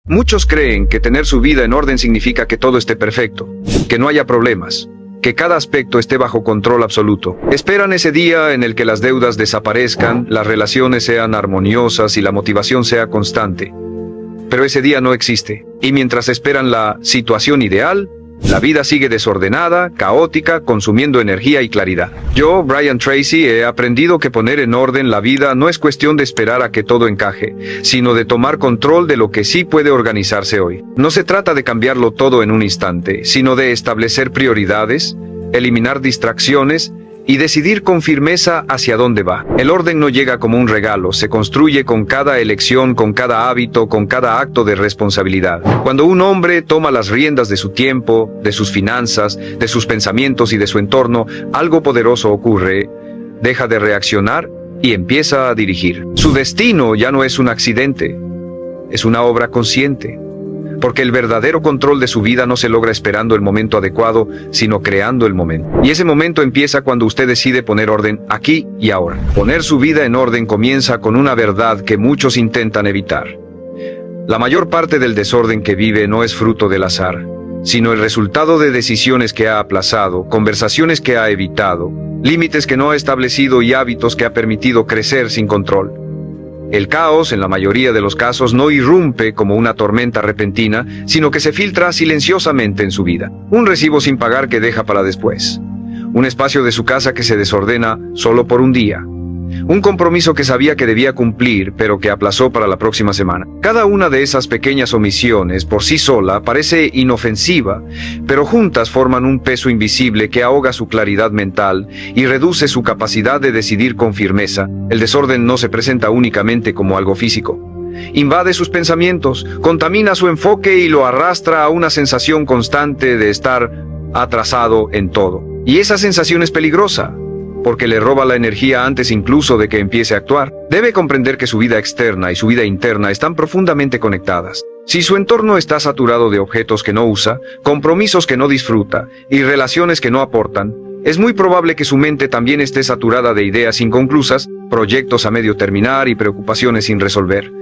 Muchos creen que tener su vida en orden significa que todo esté perfecto, que no haya problemas, que cada aspecto esté bajo control absoluto. Esperan ese día en el que las deudas desaparezcan, las relaciones sean armoniosas y la motivación sea constante. Pero ese día no existe, y mientras esperan la situación ideal, la vida sigue desordenada, caótica, consumiendo energía y claridad. Yo, Brian Tracy, he aprendido que poner en orden la vida no es cuestión de esperar a que todo encaje, sino de tomar control de lo que sí puede organizarse hoy. No se trata de cambiarlo todo en un instante, sino de establecer prioridades, eliminar distracciones y decidir con firmeza hacia dónde va. El orden no llega como un regalo, se construye con cada elección, con cada hábito, con cada acto de responsabilidad. Cuando un hombre toma las riendas de su tiempo, de sus finanzas, de sus pensamientos y de su entorno, algo poderoso ocurre. Deja de reaccionar y empieza a dirigir. Su destino ya no es un accidente, es una obra consciente. Porque el verdadero control de su vida no se logra esperando el momento adecuado, sino creando el momento. Y ese momento empieza cuando usted decide poner orden aquí y ahora. Poner su vida en orden comienza con una verdad que muchos intentan evitar. La mayor parte del desorden que vive no es fruto del azar, sino el resultado de decisiones que ha aplazado, conversaciones que ha evitado, límites que no ha establecido y hábitos que ha permitido crecer sin control. El caos, en la mayoría de los casos, no irrumpe como una tormenta repentina, sino que se filtra silenciosamente en su vida. Un recibo sin pagar que deja para después. Un espacio de su casa que se desordena solo por un día. Un compromiso que sabía que debía cumplir, pero que aplazó para la próxima semana. Cada una de esas pequeñas omisiones, por sí sola, parece inofensiva, pero juntas forman un peso invisible que ahoga su claridad mental y reduce su capacidad de decidir con firmeza. El desorden no se presenta únicamente como algo físico. Invade sus pensamientos, contamina su enfoque y lo arrastra a una sensación constante de estar atrasado en todo. Y esa sensación es peligrosa, porque le roba la energía antes incluso de que empiece a actuar. Debe comprender que su vida externa y su vida interna están profundamente conectadas. Si su entorno está saturado de objetos que no usa, compromisos que no disfruta y relaciones que no aportan, es muy probable que su mente también esté saturada de ideas inconclusas, proyectos a medio terminar y preocupaciones sin resolver.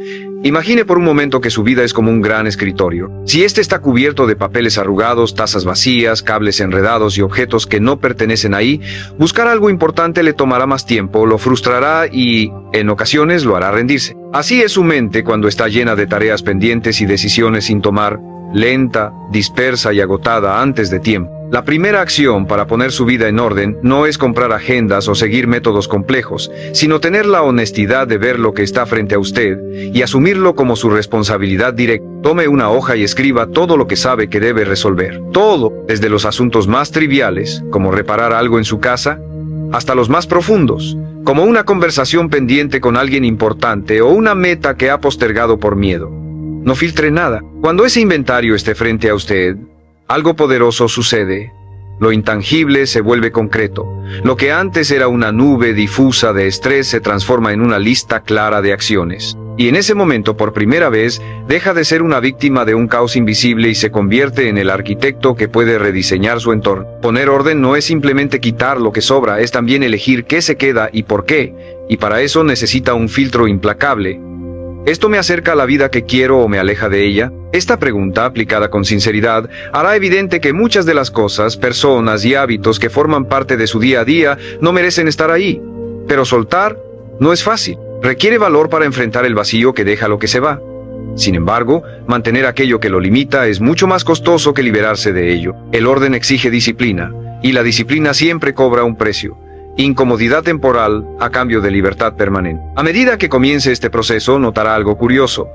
Imagine por un momento que su vida es como un gran escritorio. Si este está cubierto de papeles arrugados, tazas vacías, cables enredados y objetos que no pertenecen ahí, buscar algo importante le tomará más tiempo, lo frustrará y, en ocasiones, lo hará rendirse. Así es su mente cuando está llena de tareas pendientes y decisiones sin tomar, lenta, dispersa y agotada antes de tiempo. La primera acción para poner su vida en orden no es comprar agendas o seguir métodos complejos, sino tener la honestidad de ver lo que está frente a usted y asumirlo como su responsabilidad directa. Tome una hoja y escriba todo lo que sabe que debe resolver. Todo, desde los asuntos más triviales, como reparar algo en su casa, hasta los más profundos, como una conversación pendiente con alguien importante o una meta que ha postergado por miedo. No filtre nada. Cuando ese inventario esté frente a usted, algo poderoso sucede. Lo intangible se vuelve concreto. Lo que antes era una nube difusa de estrés se transforma en una lista clara de acciones. Y en ese momento, por primera vez, deja de ser una víctima de un caos invisible y se convierte en el arquitecto que puede rediseñar su entorno. Poner orden no es simplemente quitar lo que sobra, es también elegir qué se queda y por qué. Y para eso necesita un filtro implacable. ¿Esto me acerca a la vida que quiero o me aleja de ella? Esta pregunta, aplicada con sinceridad, hará evidente que muchas de las cosas, personas y hábitos que forman parte de su día a día no merecen estar ahí. Pero soltar no es fácil. Requiere valor para enfrentar el vacío que deja lo que se va. Sin embargo, mantener aquello que lo limita es mucho más costoso que liberarse de ello. El orden exige disciplina, y la disciplina siempre cobra un precio. Incomodidad temporal a cambio de libertad permanente. A medida que comience este proceso, notará algo curioso.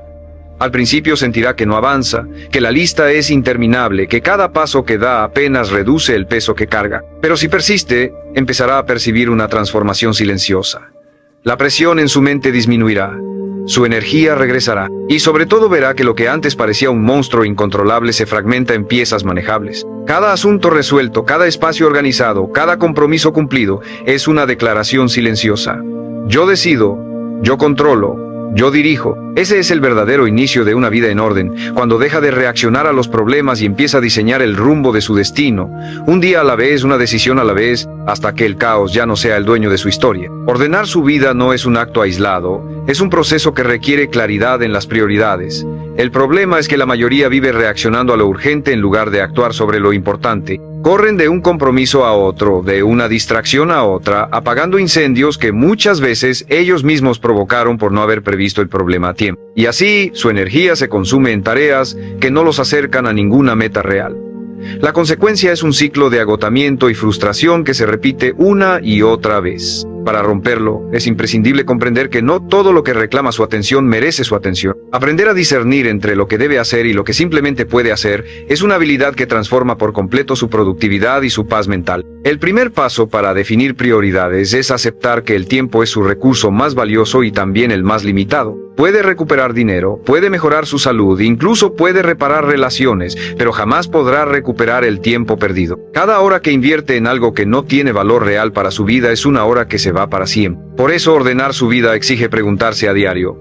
Al principio sentirá que no avanza, que la lista es interminable, que cada paso que da apenas reduce el peso que carga. Pero si persiste, empezará a percibir una transformación silenciosa. La presión en su mente disminuirá. Su energía regresará, y sobre todo verá que lo que antes parecía un monstruo incontrolable se fragmenta en piezas manejables. Cada asunto resuelto, cada espacio organizado, cada compromiso cumplido, es una declaración silenciosa. Yo decido, yo controlo, yo dirijo. Ese es el verdadero inicio de una vida en orden, cuando deja de reaccionar a los problemas y empieza a diseñar el rumbo de su destino, un día a la vez, una decisión a la vez, hasta que el caos ya no sea el dueño de su historia. Ordenar su vida no es un acto aislado, es un proceso que requiere claridad en las prioridades, El problema es que la mayoría vive reaccionando a lo urgente en lugar de actuar sobre lo importante. Corren de un compromiso a otro, de una distracción a otra, apagando incendios que muchas veces ellos mismos provocaron por no haber previsto el problema a tiempo. Y así, su energía se consume en tareas que no los acercan a ninguna meta real. La consecuencia es un ciclo de agotamiento y frustración que se repite una y otra vez. Para romperlo, es imprescindible comprender que no todo lo que reclama su atención merece su atención. Aprender a discernir entre lo que debe hacer y lo que simplemente puede hacer es una habilidad que transforma por completo su productividad y su paz mental. El primer paso para definir prioridades es aceptar que el tiempo es su recurso más valioso y también el más limitado. Puede recuperar dinero, puede mejorar su salud, incluso puede reparar relaciones, pero jamás podrá recuperar el tiempo perdido. Cada hora que invierte en algo que no tiene valor real para su vida es una hora que se va para siempre. Por eso ordenar su vida exige preguntarse a diario: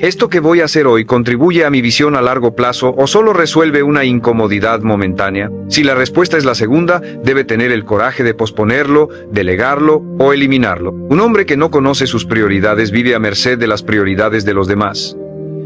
¿esto que voy a hacer hoy contribuye a mi visión a largo plazo o solo resuelve una incomodidad momentánea? Si la respuesta es la segunda, debe tener el coraje de posponerlo, delegarlo o eliminarlo. Un hombre que no conoce sus prioridades vive a merced de las prioridades de los demás.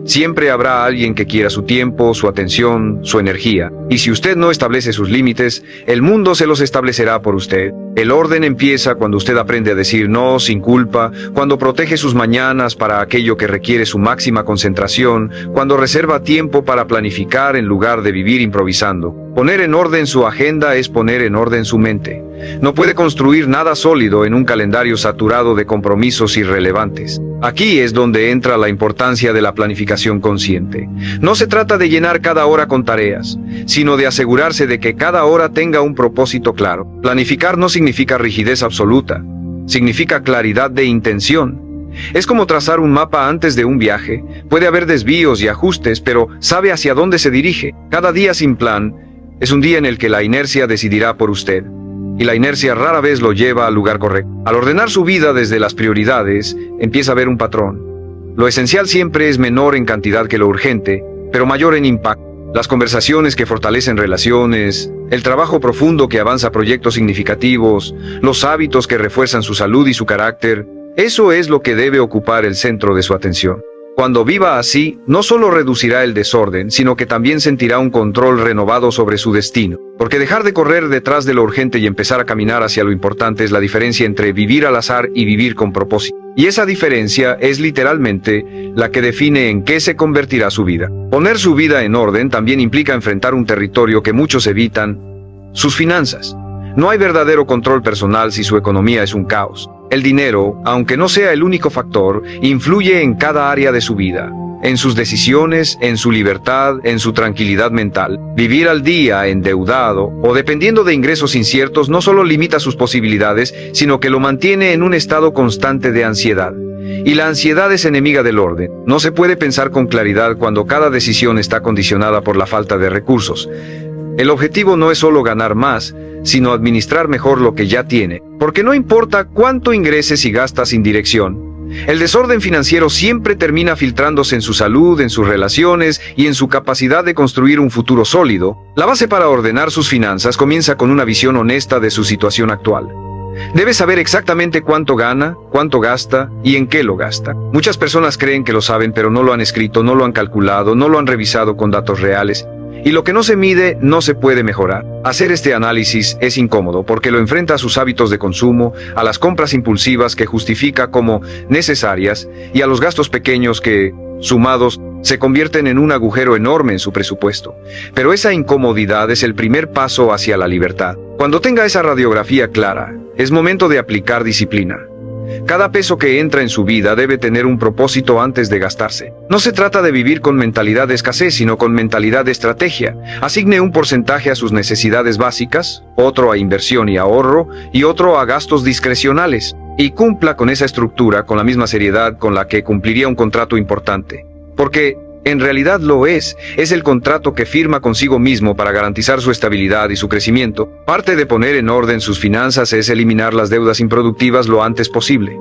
Siempre habrá alguien que quiera su tiempo, su atención, su energía. Y si usted no establece sus límites, el mundo se los establecerá por usted. El orden empieza cuando usted aprende a decir no sin culpa, cuando protege sus mañanas para aquello que requiere su máxima concentración, cuando reserva tiempo para planificar en lugar de vivir improvisando. Poner en orden su agenda es poner en orden su mente. No puede construir nada sólido en un calendario saturado de compromisos irrelevantes. Aquí es donde entra la importancia de la planificación consciente. No se trata de llenar cada hora con tareas, sino de asegurarse de que cada hora tenga un propósito claro. Planificar no significa rigidez absoluta, significa claridad de intención. Es como trazar un mapa antes de un viaje. Puede haber desvíos y ajustes, pero sabe hacia dónde se dirige. Cada día sin plan es un día en el que la inercia decidirá por usted. Y la inercia rara vez lo lleva al lugar correcto. Al ordenar su vida desde las prioridades, empieza a ver un patrón. Lo esencial siempre es menor en cantidad que lo urgente, pero mayor en impacto. Las conversaciones que fortalecen relaciones, el trabajo profundo que avanza proyectos significativos, los hábitos que refuerzan su salud y su carácter, eso es lo que debe ocupar el centro de su atención. Cuando viva así, no solo reducirá el desorden, sino que también sentirá un control renovado sobre su destino. Porque dejar de correr detrás de lo urgente y empezar a caminar hacia lo importante es la diferencia entre vivir al azar y vivir con propósito. Y esa diferencia es literalmente la que define en qué se convertirá su vida. Poner su vida en orden también implica enfrentar un territorio que muchos evitan: sus finanzas. No hay verdadero control personal si su economía es un caos. El dinero, aunque no sea el único factor, influye en cada área de su vida, en sus decisiones, en su libertad, en su tranquilidad mental. Vivir al día endeudado o dependiendo de ingresos inciertos no solo limita sus posibilidades, sino que lo mantiene en un estado constante de ansiedad. Y la ansiedad es enemiga del orden. No se puede pensar con claridad cuando cada decisión está condicionada por la falta de recursos. El objetivo no es solo ganar más, sino administrar mejor lo que ya tiene, porque no importa cuánto ingreses y gastas sin dirección. El desorden financiero siempre termina filtrándose en su salud, en sus relaciones y en su capacidad de construir un futuro sólido. La base para ordenar sus finanzas comienza con una visión honesta de su situación actual. Debe saber exactamente cuánto gana, cuánto gasta y en qué lo gasta. Muchas personas creen que lo saben, pero no lo han escrito, no lo han calculado, no lo han revisado con datos reales. Y lo que no se mide no se puede mejorar. Hacer este análisis es incómodo porque lo enfrenta a sus hábitos de consumo, a las compras impulsivas que justifica como necesarias y a los gastos pequeños que, sumados, se convierten en un agujero enorme en su presupuesto. Pero esa incomodidad es el primer paso hacia la libertad. Cuando tenga esa radiografía clara, es momento de aplicar disciplina. Cada peso que entra en su vida debe tener un propósito antes de gastarse. No se trata de vivir con mentalidad de escasez, sino con mentalidad de estrategia. Asigne un porcentaje a sus necesidades básicas, otro a inversión y ahorro, y otro a gastos discrecionales. Y cumpla con esa estructura con la misma seriedad con la que cumpliría un contrato importante. Porque en realidad lo es el contrato que firma consigo mismo para garantizar su estabilidad y su crecimiento. Parte de poner en orden sus finanzas es eliminar las deudas improductivas lo antes posible.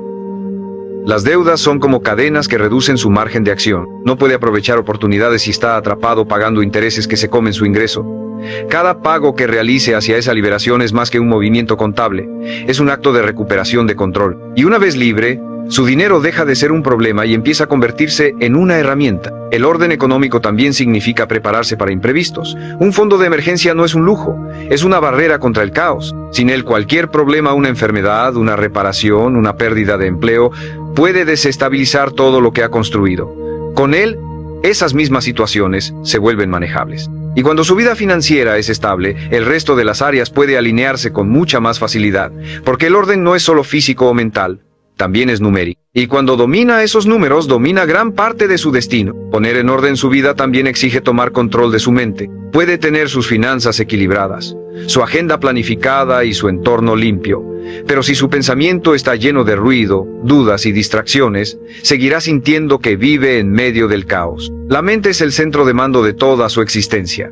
Las deudas son como cadenas que reducen su margen de acción. No puede aprovechar oportunidades si está atrapado pagando intereses que se comen su ingreso. Cada pago que realice hacia esa liberación es más que un movimiento contable. Es un acto de recuperación de control. Y una vez libre, Su dinero deja de ser un problema y empieza a convertirse en una herramienta. El orden económico también significa prepararse para imprevistos. Un fondo de emergencia no es un lujo, es una barrera contra el caos. Sin él, cualquier problema, una enfermedad, una reparación, una pérdida de empleo, puede desestabilizar todo lo que ha construido. Con él, esas mismas situaciones se vuelven manejables. Y cuando su vida financiera es estable, el resto de las áreas puede alinearse con mucha más facilidad, porque el orden no es solo físico o mental, también es numérico. Y cuando domina esos números, domina gran parte de su destino. Poner en orden su vida también exige tomar control de su mente. Puede tener sus finanzas equilibradas, su agenda planificada y su entorno limpio. Pero si su pensamiento está lleno de ruido, dudas y distracciones, seguirá sintiendo que vive en medio del caos. La mente es el centro de mando de toda su existencia.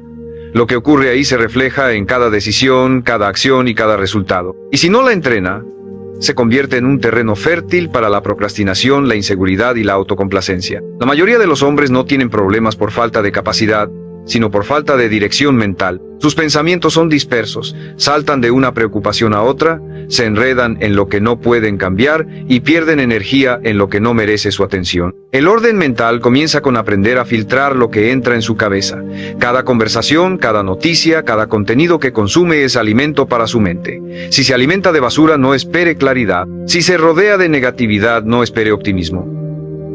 Lo que ocurre ahí se refleja en cada decisión, cada acción y cada resultado. Y si no la entrena, se convierte en un terreno fértil para la procrastinación, la inseguridad y la autocomplacencia. La mayoría de los hombres no tienen problemas por falta de capacidad, sino por falta de dirección mental. Sus pensamientos son dispersos, saltan de una preocupación a otra, se enredan en lo que no pueden cambiar y pierden energía en lo que no merece su atención. El orden mental comienza con aprender a filtrar lo que entra en su cabeza. Cada conversación, cada noticia, cada contenido que consume es alimento para su mente. Si se alimenta de basura, no espere claridad. Si se rodea de negatividad, no espere optimismo.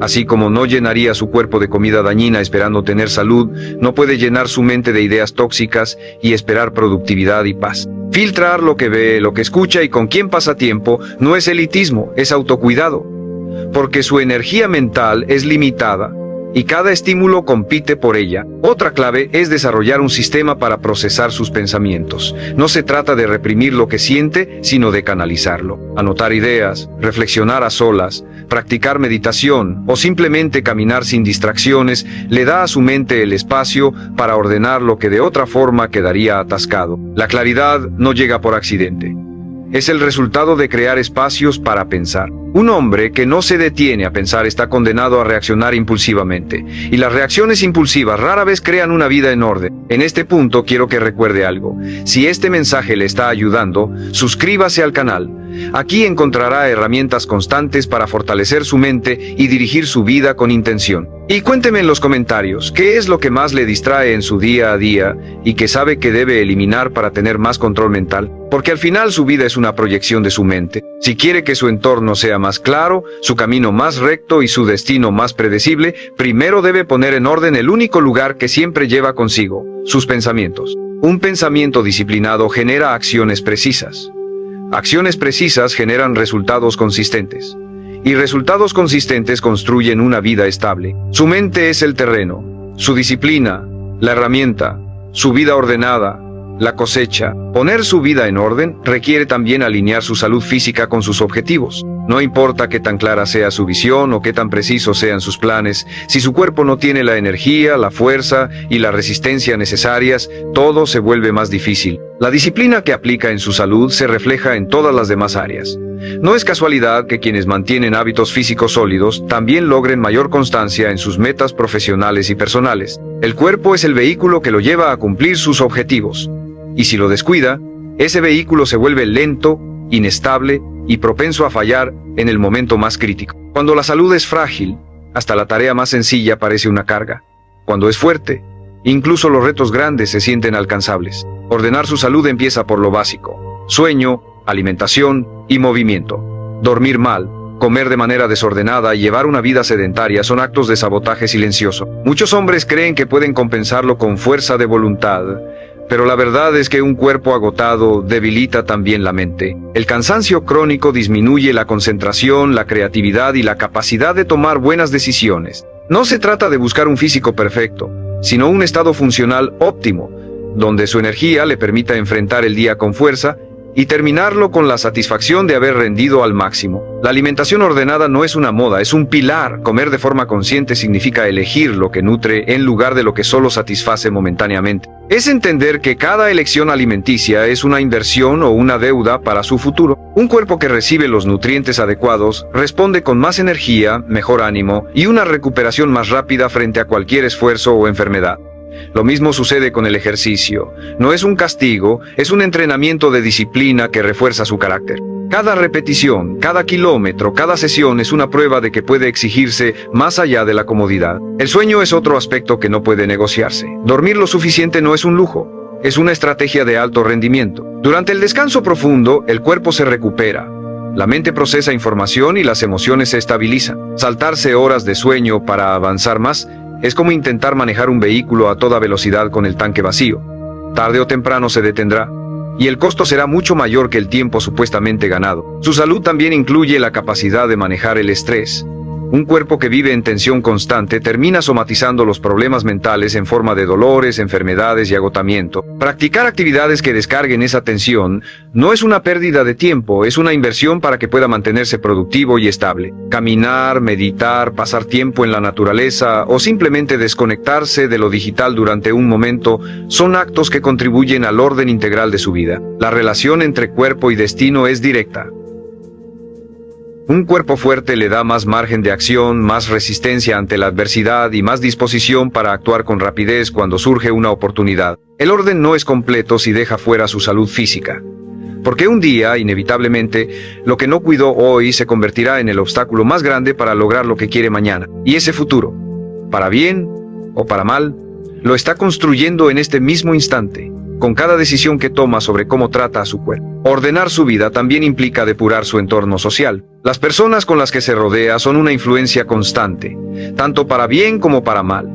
Así como no llenaría su cuerpo de comida dañina esperando tener salud, no puede llenar su mente de ideas tóxicas y esperar productividad y paz. Filtrar lo que ve, lo que escucha y con quién pasa tiempo no es elitismo, es autocuidado. Porque su energía mental es limitada y cada estímulo compite por ella. Otra clave es desarrollar un sistema para procesar sus pensamientos. No se trata de reprimir lo que siente, sino de canalizarlo. Anotar ideas, reflexionar a solas, practicar meditación o simplemente caminar sin distracciones le da a su mente el espacio para ordenar lo que de otra forma quedaría atascado. La claridad no llega por accidente. Es el resultado de crear espacios para pensar. Un hombre que no se detiene a pensar está condenado a reaccionar impulsivamente, y las reacciones impulsivas rara vez crean una vida en orden. En este punto quiero que recuerde algo. Si este mensaje le está ayudando, suscríbase al canal. Aquí encontrará herramientas constantes para fortalecer su mente y dirigir su vida con intención. Y cuénteme en los comentarios, ¿qué es lo que más le distrae en su día a día y que sabe que debe eliminar para tener más control mental? Porque al final su vida es una proyección de su mente. Si quiere que su entorno sea más claro, su camino más recto y su destino más predecible, primero debe poner en orden el único lugar que siempre lleva consigo, sus pensamientos. Un pensamiento disciplinado genera acciones precisas. Acciones precisas generan resultados consistentes. Y resultados consistentes construyen una vida estable. Su mente es el terreno, su disciplina, la herramienta, su vida ordenada, la cosecha. Poner su vida en orden requiere también alinear su salud física con sus objetivos. No importa qué tan clara sea su visión o qué tan precisos sean sus planes, si su cuerpo no tiene la energía, la fuerza y la resistencia necesarias, todo se vuelve más difícil. La disciplina que aplica en su salud se refleja en todas las demás áreas. No es casualidad que quienes mantienen hábitos físicos sólidos también logren mayor constancia en sus metas profesionales y personales. El cuerpo es el vehículo que lo lleva a cumplir sus objetivos. Y si lo descuida, ese vehículo se vuelve lento, inestable y propenso a fallar en el momento más crítico. Cuando la salud es frágil, hasta la tarea más sencilla parece una carga. Cuando es fuerte, incluso los retos grandes se sienten alcanzables. Ordenar su salud empieza por lo básico: sueño, alimentación y movimiento. Dormir mal, comer de manera desordenada y llevar una vida sedentaria son actos de sabotaje silencioso. Muchos hombres creen que pueden compensarlo con fuerza de voluntad, pero la verdad es que un cuerpo agotado debilita también la mente. El cansancio crónico disminuye la concentración, la creatividad y la capacidad de tomar buenas decisiones. No se trata de buscar un físico perfecto, sino un estado funcional óptimo, donde su energía le permita enfrentar el día con fuerza y terminarlo con la satisfacción de haber rendido al máximo. La alimentación ordenada no es una moda, es un pilar. Comer de forma consciente significa elegir lo que nutre en lugar de lo que solo satisface momentáneamente. Es entender que cada elección alimenticia es una inversión o una deuda para su futuro. Un cuerpo que recibe los nutrientes adecuados responde con más energía, mejor ánimo y una recuperación más rápida frente a cualquier esfuerzo o enfermedad. Lo mismo sucede con el ejercicio. No es un castigo, es un entrenamiento de disciplina que refuerza su carácter. Cada repetición, cada kilómetro, cada sesión es una prueba de que puede exigirse más allá de la comodidad. El sueño es otro aspecto que no puede negociarse. Dormir lo suficiente no es un lujo, es una estrategia de alto rendimiento. Durante el descanso profundo, el cuerpo se recupera. La mente procesa información y las emociones se estabilizan. Saltarse horas de sueño para avanzar más es como intentar manejar un vehículo a toda velocidad con el tanque vacío. Tarde o temprano se detendrá, y el costo será mucho mayor que el tiempo supuestamente ganado. Su salud también incluye la capacidad de manejar el estrés. Un cuerpo que vive en tensión constante termina somatizando los problemas mentales en forma de dolores, enfermedades y agotamiento. Practicar actividades que descarguen esa tensión no es una pérdida de tiempo, es una inversión para que pueda mantenerse productivo y estable. Caminar, meditar, pasar tiempo en la naturaleza o simplemente desconectarse de lo digital durante un momento son actos que contribuyen al orden integral de su vida. La relación entre cuerpo y destino es directa. Un cuerpo fuerte le da más margen de acción, más resistencia ante la adversidad y más disposición para actuar con rapidez cuando surge una oportunidad. El orden no es completo si deja fuera su salud física. Porque un día, inevitablemente, lo que no cuidó hoy se convertirá en el obstáculo más grande para lograr lo que quiere mañana. Y ese futuro, para bien o para mal, lo está construyendo en este mismo instante, con cada decisión que toma sobre cómo trata a su cuerpo. Ordenar su vida también implica depurar su entorno social. Las personas con las que se rodea son una influencia constante, tanto para bien como para mal.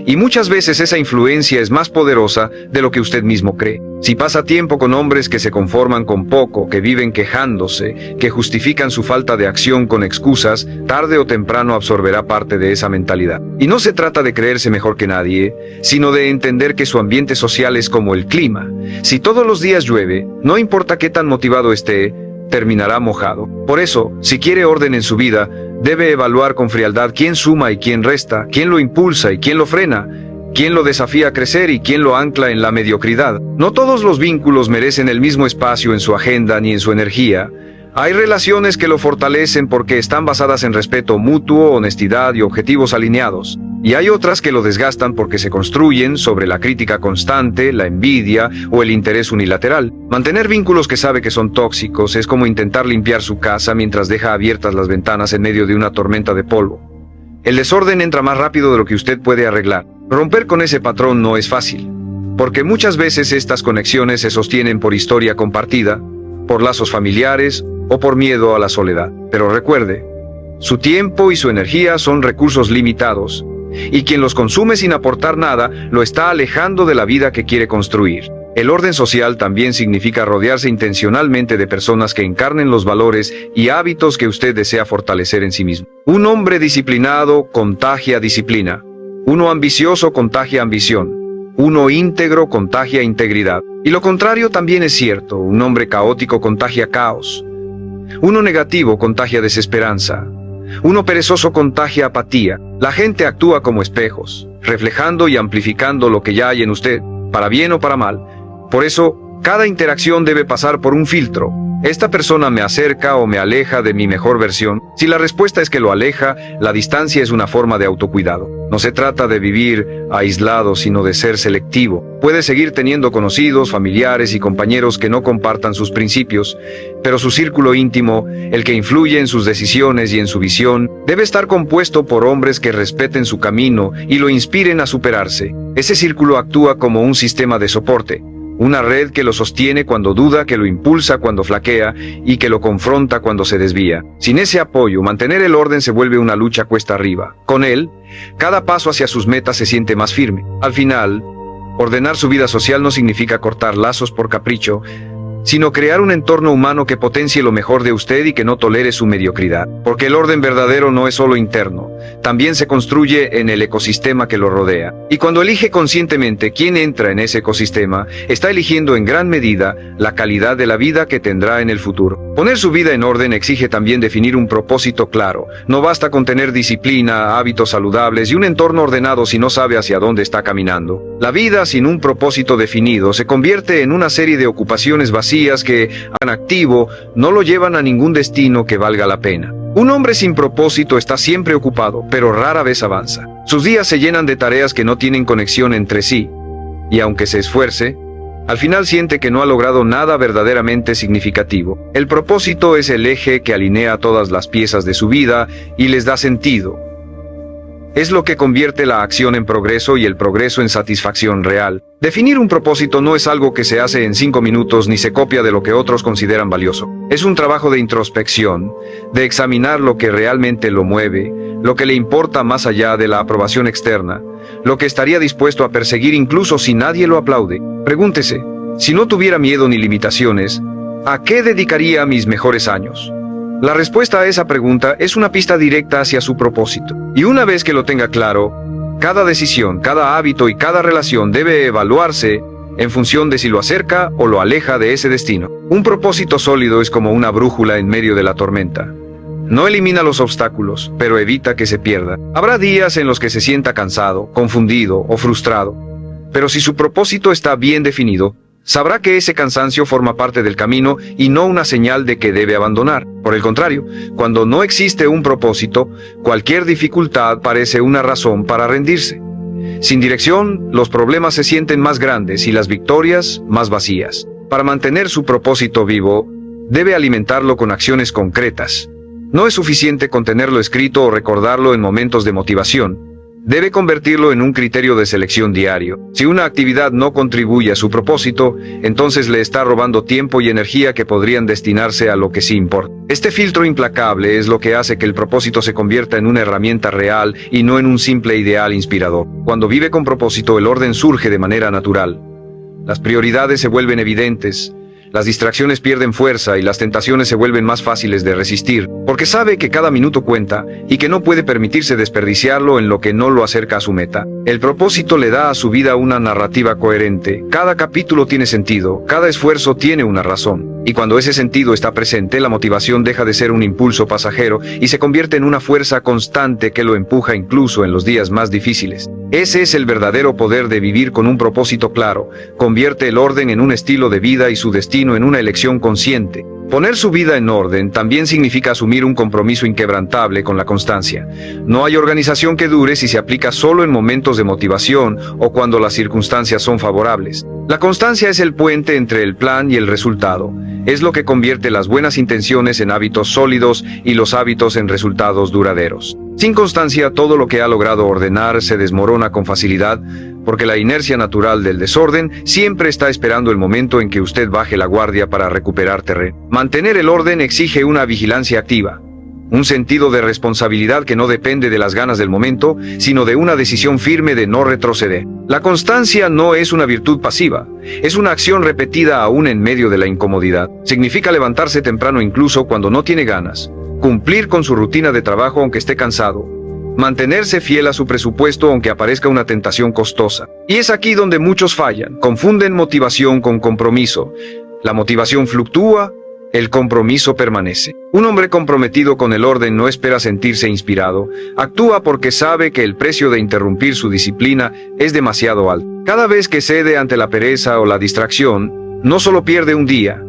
Y muchas veces esa influencia es más poderosa de lo que usted mismo cree. Si pasa tiempo con hombres que se conforman con poco, que viven quejándose, que justifican su falta de acción con excusas, tarde o temprano absorberá parte de esa mentalidad. Y no se trata de creerse mejor que nadie, sino de entender que su ambiente social es como el clima. Si todos los días llueve, no importa qué tan motivado esté, terminará mojado. Por eso, si quiere orden en su vida, debe evaluar con frialdad quién suma y quién resta, quién lo impulsa y quién lo frena, quién lo desafía a crecer y quién lo ancla en la mediocridad. No todos los vínculos merecen el mismo espacio en su agenda ni en su energía. Hay relaciones que lo fortalecen porque están basadas en respeto mutuo, honestidad y objetivos alineados. Y hay otras que lo desgastan porque se construyen sobre la crítica constante, la envidia o el interés unilateral. Mantener vínculos que sabe que son tóxicos es como intentar limpiar su casa mientras deja abiertas las ventanas en medio de una tormenta de polvo. El desorden entra más rápido de lo que usted puede arreglar. Romper con ese patrón no es fácil, porque muchas veces estas conexiones se sostienen por historia compartida, por lazos familiares o por miedo a la soledad. Pero recuerde, su tiempo y su energía son recursos limitados, y quien los consume sin aportar nada lo está alejando de la vida que quiere construir. El orden social también significa rodearse intencionalmente de personas que encarnen los valores y hábitos que usted desea fortalecer en sí mismo. Un hombre disciplinado contagia disciplina. Uno ambicioso contagia ambición. Uno íntegro contagia integridad. Y lo contrario también es cierto. Un hombre caótico contagia caos. Uno negativo contagia desesperanza. Uno perezoso contagia apatía. La gente actúa como espejos, reflejando y amplificando lo que ya hay en usted, para bien o para mal. Por eso, cada interacción debe pasar por un filtro. ¿Esta persona me acerca o me aleja de mi mejor versión? Si la respuesta es que lo aleja, la distancia es una forma de autocuidado. No se trata de vivir aislado, sino de ser selectivo. Puede seguir teniendo conocidos, familiares y compañeros que no compartan sus principios, pero su círculo íntimo, el que influye en sus decisiones y en su visión, debe estar compuesto por hombres que respeten su camino y lo inspiren a superarse. Ese círculo actúa como un sistema de soporte. Una red que lo sostiene cuando duda, que lo impulsa cuando flaquea y que lo confronta cuando se desvía. Sin ese apoyo, mantener el orden se vuelve una lucha cuesta arriba. Con él, cada paso hacia sus metas se siente más firme. Al final, ordenar su vida social no significa cortar lazos por capricho, sino crear un entorno humano que potencie lo mejor de usted y que no tolere su mediocridad. Porque el orden verdadero no es solo interno, también se construye en el ecosistema que lo rodea. Y cuando elige conscientemente quién entra en ese ecosistema, está eligiendo en gran medida la calidad de la vida que tendrá en el futuro. Poner su vida en orden exige también definir un propósito claro. No basta con tener disciplina, hábitos saludables y un entorno ordenado si no sabe hacia dónde está caminando. La vida sin un propósito definido se convierte en una serie de ocupaciones vacías que, en activo, no lo llevan a ningún destino que valga la pena. Un hombre sin propósito está siempre ocupado, pero rara vez avanza. Sus días se llenan de tareas que no tienen conexión entre sí, y aunque se esfuerce, Al final siente que no ha logrado nada verdaderamente significativo. El propósito es el eje que alinea todas las piezas de su vida y les da sentido. Es lo que convierte la acción en progreso y el progreso en satisfacción real. Definir un propósito no es algo que se hace en 5 minutos ni se copia de lo que otros consideran valioso. Es un trabajo de introspección, de examinar lo que realmente lo mueve, lo que le importa más allá de la aprobación externa, lo que estaría dispuesto a perseguir incluso si nadie lo aplaude. Pregúntese, si no tuviera miedo ni limitaciones, ¿a qué dedicaría mis mejores años? La respuesta a esa pregunta es una pista directa hacia su propósito. Y una vez que lo tenga claro, cada decisión, cada hábito y cada relación debe evaluarse en función de si lo acerca o lo aleja de ese destino. Un propósito sólido es como una brújula en medio de la tormenta. No elimina los obstáculos, pero evita que se pierda. Habrá días en los que se sienta cansado, confundido o frustrado. Pero si su propósito está bien definido, sabrá que ese cansancio forma parte del camino y no una señal de que debe abandonar. Por el contrario, cuando no existe un propósito, cualquier dificultad parece una razón para rendirse. Sin dirección, los problemas se sienten más grandes y las victorias más vacías. Para mantener su propósito vivo, debe alimentarlo con acciones concretas. No es suficiente con tenerlo escrito o recordarlo en momentos de motivación. Debe convertirlo en un criterio de selección diario. Si una actividad no contribuye a su propósito, entonces le está robando tiempo y energía que podrían destinarse a lo que sí importa. Este filtro implacable es lo que hace que el propósito se convierta en una herramienta real y no en un simple ideal inspirador. Cuando vive con propósito, el orden surge de manera natural. Las prioridades se vuelven evidentes. Las distracciones pierden fuerza y las tentaciones se vuelven más fáciles de resistir, porque sabe que cada minuto cuenta y que no puede permitirse desperdiciarlo en lo que no lo acerca a su meta. El propósito le da a su vida una narrativa coherente. Cada capítulo tiene sentido, cada esfuerzo tiene una razón. Y cuando ese sentido está presente, la motivación deja de ser un impulso pasajero y se convierte en una fuerza constante que lo empuja incluso en los días más difíciles. Ese es el verdadero poder de vivir con un propósito claro. Convierte el orden en un estilo de vida y su destino en una elección consciente. Poner su vida en orden también significa asumir un compromiso inquebrantable con la constancia. No hay organización que dure si se aplica solo en momentos de motivación o cuando las circunstancias son favorables. La constancia es el puente entre el plan y el resultado. Es lo que convierte las buenas intenciones en hábitos sólidos y los hábitos en resultados duraderos. Sin constancia, todo lo que ha logrado ordenar se desmorona con facilidad, porque la inercia natural del desorden siempre está esperando el momento en que usted baje la guardia para recuperar terreno. Mantener el orden exige una vigilancia activa, un sentido de responsabilidad que no depende de las ganas del momento, sino de una decisión firme de no retroceder. La constancia no es una virtud pasiva, es una acción repetida aún en medio de la incomodidad. Significa levantarse temprano incluso cuando no tiene ganas, cumplir con su rutina de trabajo aunque esté cansado, mantenerse fiel a su presupuesto aunque aparezca una tentación costosa. Y es aquí donde muchos fallan, confunden motivación con compromiso. La motivación fluctúa, el compromiso permanece. Un hombre comprometido con el orden no espera sentirse inspirado, actúa porque sabe que el precio de interrumpir su disciplina es demasiado alto. Cada vez que cede ante la pereza o la distracción, no solo pierde un día,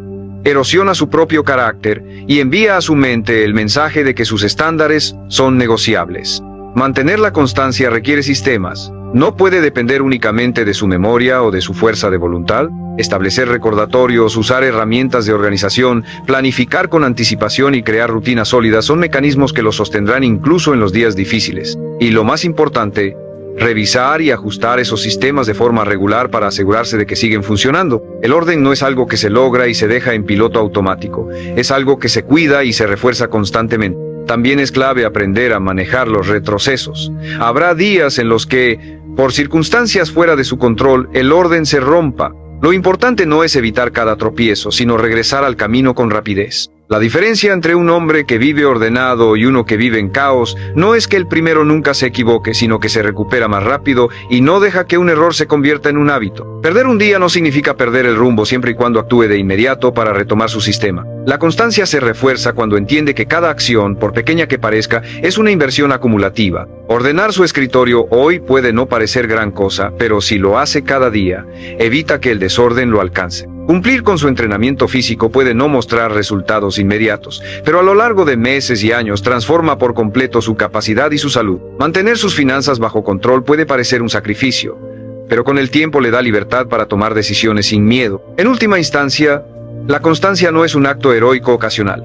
erosiona su propio carácter y envía a su mente el mensaje de que sus estándares son negociables. Mantener la constancia requiere sistemas. No puede depender únicamente de su memoria o de su fuerza de voluntad. Establecer recordatorios, usar herramientas de organización, planificar con anticipación y crear rutinas sólidas son mecanismos que lo sostendrán incluso en los días difíciles. Y lo más importante, revisar y ajustar esos sistemas de forma regular para asegurarse de que siguen funcionando. El orden no es algo que se logra y se deja en piloto automático. Es algo que se cuida y se refuerza constantemente. También es clave aprender a manejar los retrocesos. Habrá días en los que, por circunstancias fuera de su control, el orden se rompa. Lo importante no es evitar cada tropiezo, sino regresar al camino con rapidez. La diferencia entre un hombre que vive ordenado y uno que vive en caos no es que el primero nunca se equivoque, sino que se recupera más rápido y no deja que un error se convierta en un hábito. Perder un día no significa perder el rumbo siempre y cuando actúe de inmediato para retomar su sistema. La constancia se refuerza cuando entiende que cada acción, por pequeña que parezca, es una inversión acumulativa. Ordenar su escritorio hoy puede no parecer gran cosa, pero si lo hace cada día, evita que el desorden lo alcance. Cumplir con su entrenamiento físico puede no mostrar resultados inmediatos, pero a lo largo de meses y años transforma por completo su capacidad y su salud. Mantener sus finanzas bajo control puede parecer un sacrificio, pero con el tiempo le da libertad para tomar decisiones sin miedo. En última instancia, la constancia no es un acto heroico ocasional.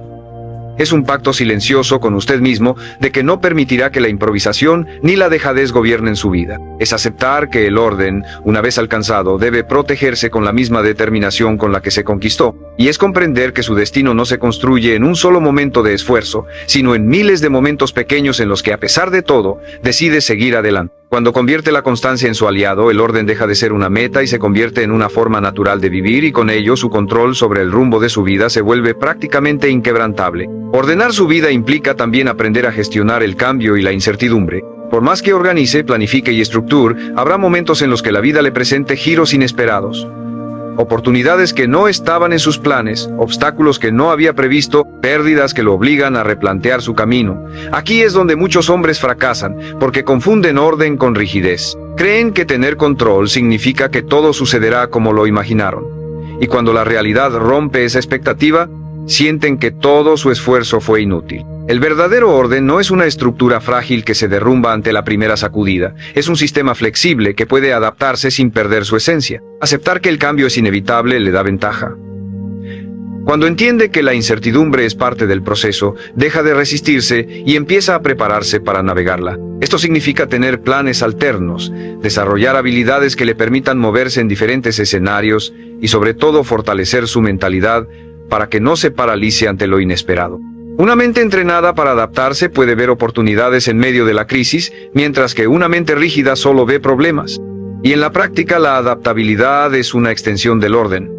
Es un pacto silencioso con usted mismo de que no permitirá que la improvisación ni la dejadez gobiernen su vida. Es aceptar que el orden, una vez alcanzado, debe protegerse con la misma determinación con la que se conquistó. Y es comprender que su destino no se construye en un solo momento de esfuerzo, sino en miles de momentos pequeños en los que, a pesar de todo, decide seguir adelante. Cuando convierte la constancia en su aliado, el orden deja de ser una meta y se convierte en una forma natural de vivir, y con ello su control sobre el rumbo de su vida se vuelve prácticamente inquebrantable. Ordenar su vida implica también aprender a gestionar el cambio y la incertidumbre. Por más que organice, planifique y estructure, habrá momentos en los que la vida le presente giros inesperados. Oportunidades que no estaban en sus planes, obstáculos que no había previsto, pérdidas que lo obligan a replantear su camino. Aquí es donde muchos hombres fracasan, porque confunden orden con rigidez. Creen que tener control significa que todo sucederá como lo imaginaron. Y cuando la realidad rompe esa expectativa, sienten que todo su esfuerzo fue inútil. El verdadero orden no es una estructura frágil que se derrumba ante la primera sacudida. Es un sistema flexible que puede adaptarse sin perder su esencia. Aceptar que el cambio es inevitable le da ventaja. Cuando entiende que la incertidumbre es parte del proceso, deja de resistirse y empieza a prepararse para navegarla. Esto significa tener planes alternos, desarrollar habilidades que le permitan moverse en diferentes escenarios y sobre todo fortalecer su mentalidad para que no se paralice ante lo inesperado. Una mente entrenada para adaptarse puede ver oportunidades en medio de la crisis, mientras que una mente rígida solo ve problemas. Y en la práctica, la adaptabilidad es una extensión del orden.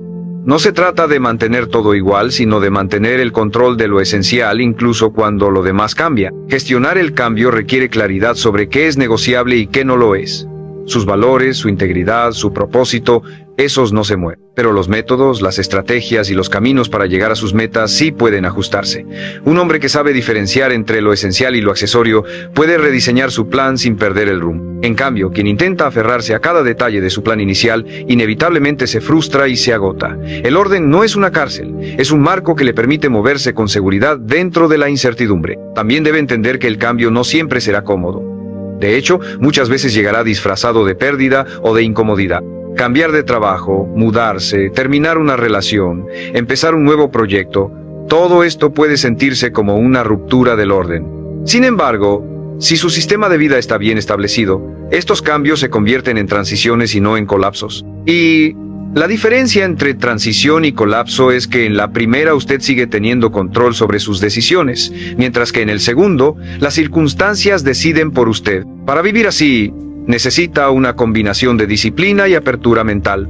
No se trata de mantener todo igual, sino de mantener el control de lo esencial incluso cuando lo demás cambia. Gestionar el cambio requiere claridad sobre qué es negociable y qué no lo es. Sus valores, su integridad, su propósito, esos no se mueven. Pero los métodos, las estrategias y los caminos para llegar a sus metas sí pueden ajustarse. Un hombre que sabe diferenciar entre lo esencial y lo accesorio puede rediseñar su plan sin perder el rumbo. En cambio, quien intenta aferrarse a cada detalle de su plan inicial, inevitablemente se frustra y se agota. El orden no es una cárcel, es un marco que le permite moverse con seguridad dentro de la incertidumbre. También debe entender que el cambio no siempre será cómodo. De hecho, muchas veces llegará disfrazado de pérdida o de incomodidad. Cambiar de trabajo, mudarse, terminar una relación, empezar un nuevo proyecto, todo esto puede sentirse como una ruptura del orden. Sin embargo, si su sistema de vida está bien establecido, estos cambios se convierten en transiciones y no en colapsos. Y la diferencia entre transición y colapso es que en la primera usted sigue teniendo control sobre sus decisiones, mientras que en el segundo, las circunstancias deciden por usted. Para vivir así, necesita una combinación de disciplina y apertura mental.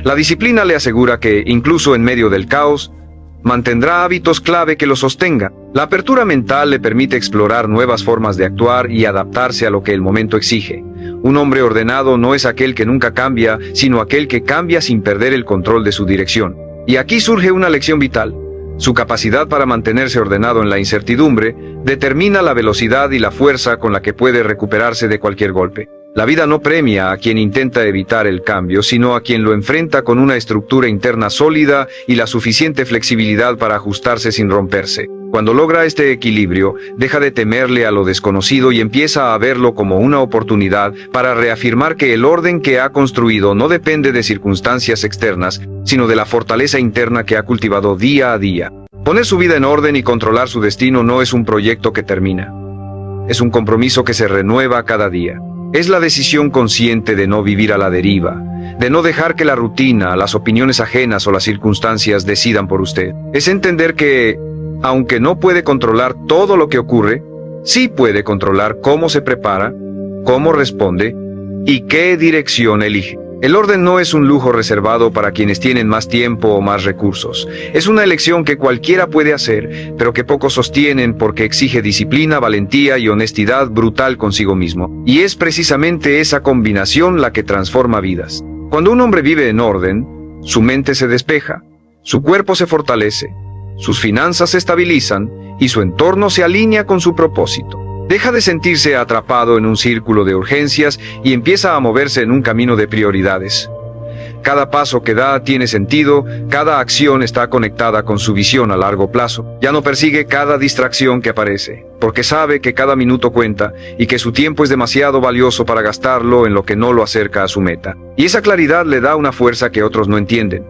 La disciplina le asegura que, incluso en medio del caos, mantendrá hábitos clave que lo sostengan. La apertura mental le permite explorar nuevas formas de actuar y adaptarse a lo que el momento exige. Un hombre ordenado no es aquel que nunca cambia, sino aquel que cambia sin perder el control de su dirección. Y aquí surge una lección vital. Su capacidad para mantenerse ordenado en la incertidumbre determina la velocidad y la fuerza con la que puede recuperarse de cualquier golpe. La vida no premia a quien intenta evitar el cambio, sino a quien lo enfrenta con una estructura interna sólida y la suficiente flexibilidad para ajustarse sin romperse. Cuando logra este equilibrio, deja de temerle a lo desconocido y empieza a verlo como una oportunidad para reafirmar que el orden que ha construido no depende de circunstancias externas, sino de la fortaleza interna que ha cultivado día a día. Poner su vida en orden y controlar su destino no es un proyecto que termina. Es un compromiso que se renueva cada día. Es la decisión consciente de no vivir a la deriva, de no dejar que la rutina, las opiniones ajenas o las circunstancias decidan por usted. Es entender que, aunque no puede controlar todo lo que ocurre, sí puede controlar cómo se prepara, cómo responde y qué dirección elige. El orden no es un lujo reservado para quienes tienen más tiempo o más recursos. Es una elección que cualquiera puede hacer, pero que pocos sostienen porque exige disciplina, valentía y honestidad brutal consigo mismo. Y es precisamente esa combinación la que transforma vidas. Cuando un hombre vive en orden, su mente se despeja, su cuerpo se fortalece, sus finanzas se estabilizan y su entorno se alinea con su propósito. Deja de sentirse atrapado en un círculo de urgencias y empieza a moverse en un camino de prioridades. Cada paso que da tiene sentido, cada acción está conectada con su visión a largo plazo. Ya no persigue cada distracción que aparece. porque sabe que cada minuto cuenta y que su tiempo es demasiado valioso para gastarlo en lo que no lo acerca a su meta. Y esa claridad le da una fuerza que otros no entienden.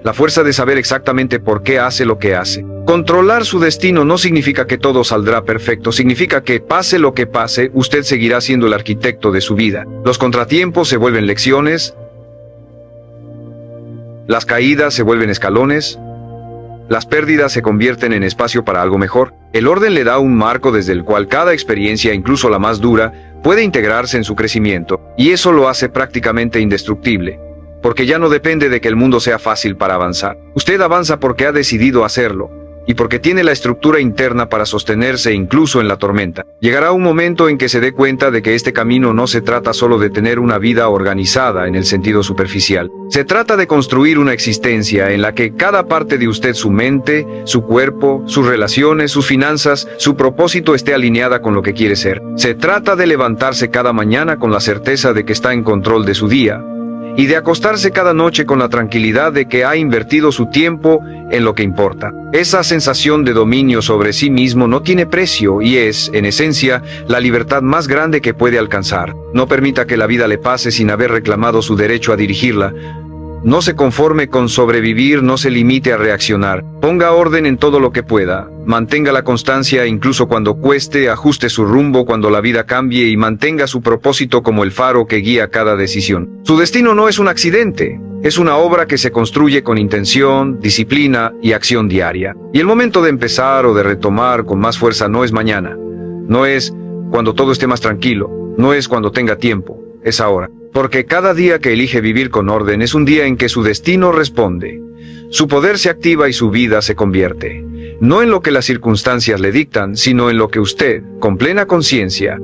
La fuerza de saber exactamente por qué hace lo que hace. Controlar su destino no significa que todo saldrá perfecto, significa que pase lo que pase, usted seguirá siendo el arquitecto de su vida. Los contratiempos se vuelven lecciones, las caídas se vuelven escalones, las pérdidas se convierten en espacio para algo mejor. El orden le da un marco desde el cual cada experiencia, incluso la más dura, puede integrarse en su crecimiento, y eso lo hace prácticamente indestructible. Porque ya no depende de que el mundo sea fácil para avanzar. Usted avanza porque ha decidido hacerlo, y porque tiene la estructura interna para sostenerse incluso en la tormenta. Llegará un momento en que se dé cuenta de que este camino no se trata solo de tener una vida organizada en el sentido superficial. Se trata de construir una existencia en la que cada parte de usted, su mente, su cuerpo, sus relaciones, sus finanzas, su propósito esté alineada con lo que quiere ser. Se trata de levantarse cada mañana con la certeza de que está en control de su día, y de acostarse cada noche con la tranquilidad de que ha invertido su tiempo en lo que importa. Esa sensación de dominio sobre sí mismo no tiene precio y es, en esencia, la libertad más grande que puede alcanzar. No permita que la vida le pase sin haber reclamado su derecho a dirigirla. No se conforme con sobrevivir, no se limite a reaccionar. Ponga orden en todo lo que pueda. Mantenga la constancia incluso cuando cueste, ajuste su rumbo cuando la vida cambie y mantenga su propósito como el faro que guía cada decisión. Su destino no es un accidente, es una obra que se construye con intención, disciplina y acción diaria. Y el momento de empezar o de retomar con más fuerza no es mañana, no es cuando todo esté más tranquilo, no es cuando tenga tiempo, es ahora. Porque cada día que elige vivir con orden es un día en que su destino responde. Su poder se activa y su vida se convierte. No en lo que las circunstancias le dictan, sino en lo que usted, con plena conciencia,